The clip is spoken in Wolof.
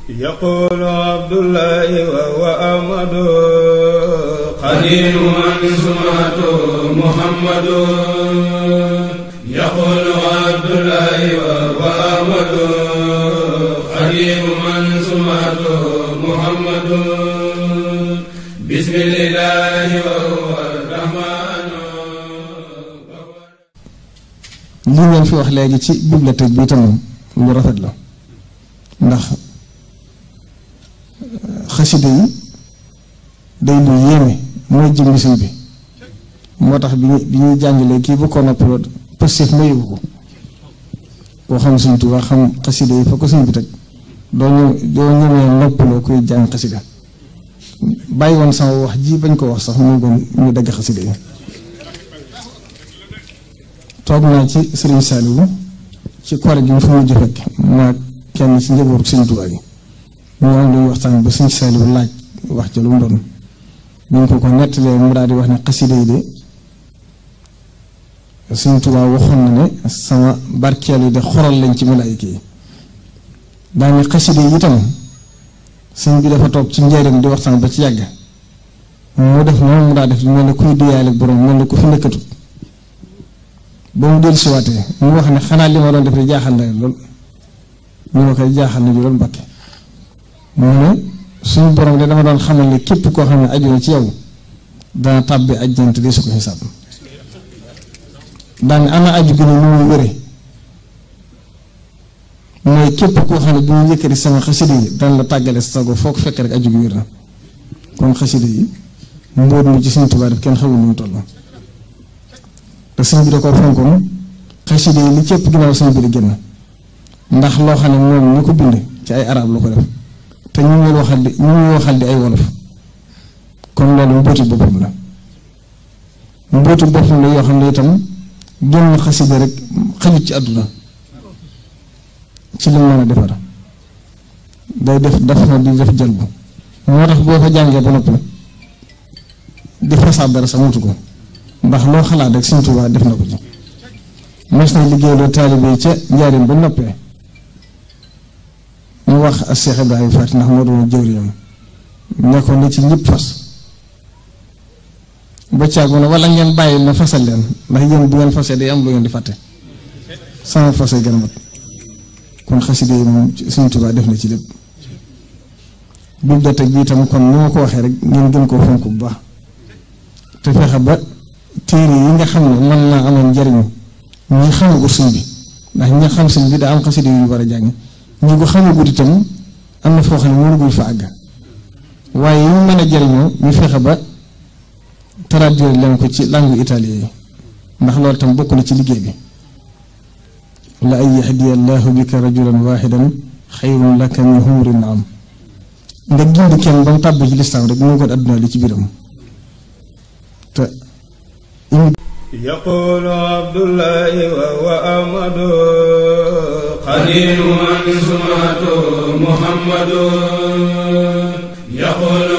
يقول عبد الله وهو أحمد قديم من سمعته محمد يقول عبد الله وهو أحمد قديم من سمعته محمد بسم الله وهو الرحمن. li ngeen fi wax léegi ci bibliothèque bi itam lu rafet la ndax xasida yi day lu yéeme mooy jëmmi sëñ bi moo tax bi ñuy jàngalee kii bu ko noppaloo pëstéef ma yóbbu ko koo xam Sëñ Tuubaa xam xasida yi fa ko sëñ bi teg doo ñëwee noppaloo kuy jàng xasida bàyyi woon sama wax ji bañ ko wax sax moo gën ñu dagg xasida yi. toog naa ci Sëriñ Saaliwu ci koor gi mu fa mujj fekk maa kenn ci njabootu Sëñ Tuubaa yi ñu am luy waxtaan ba Sëñ Saaliwu laaj wax ca lu mu doon ñu ngi ko nettalee mu daal di wax ne xasida yi de Sëñ Tuubaa waxoon na ne sama barkeel yi de xoral lañ ci malaayika yi daane xasida yi itam sëñ bi dafa toog ci njëriñ di waxtaan ba ci yàgg mu def noonu mu daa def mel ne kuy diyaale borom mel ne ku fi nekkatut ba mu dellu siwaatee mu wax ne xanaa li ma doon def de jaaxal na lool ñu ne koy jaaxal na ju lool Mbàkke mu ne suñu borom de dama doon xamal ne képp koo xam ne aju na ci yow dana tàbbi ajjante de su ko xisaab daane ana aju gi ne ñu muy wére mooy képp koo xam ne bu ñu yëkkati sama xasida yi dana la tàggale sa sago foo ko fekk rek aju gi wér na kon xasida yi mbóot mi ci Sëñ Tuubaa def kenn xamul nu mu toll te sëñ bi da ko fonkoon xasida yi li cëpp ginnaaw sëñ bi di génn ndax loo xam ne moom ñu ko bind ci ay arab la ko def te ñu ngi waxal di ay wolof kon loolu mbóoti boppam la mbóoti boppam la yoo xam ne itam génn xasida rek xajut ci àdduna ci li mën a defar day def dafa di def jalbu moo tax boo ko jàngee ba noppi di fasaat dara sa mutu ko ndax loo xalaat rek Sëñ Tuubaa def na ko ci mos na liggéeyloo taalibe yi ca njaarim ba noppee mu wax ak Cheikh Ibrahima Faty ndax moo doon jëwriñam nekkoon na ci ñëpp fas ba caagu ne wala ngeen bàyyi ma fasal leen ndax yéen bu ngeen fasee day am lu ngeen di fàtte sama fase gën a mat kon xasida yi moom Sëñ Tuubaa def na ci lépp bibliothèque bi itam kon ni ma ko waxee rek ngeen gën koo fonk bu baax te fexe ba téere yi nga xam ne mën naa amoon njariñ ñi xamagut sëñ bi ndax ñi xam sëñ bi daa am xasida yu war a jàng ñi ko xamagut itam am na foo xam ne mënuguñ fa àgg waaye yi mën a jariñoo ñu fexe ba traduire leen ko ci langue italien yi ndax loolu itam bokk na ci liggéey bi la ay yahdiya allahu bika rajulan wahidan xayrun laka min humri naam nga gind kenn ba mu tàbbi ci lislaam rek moo gën adduna li ci biiram te يقول عبد الله وهو أحمد قديم من سمعته محمد يقول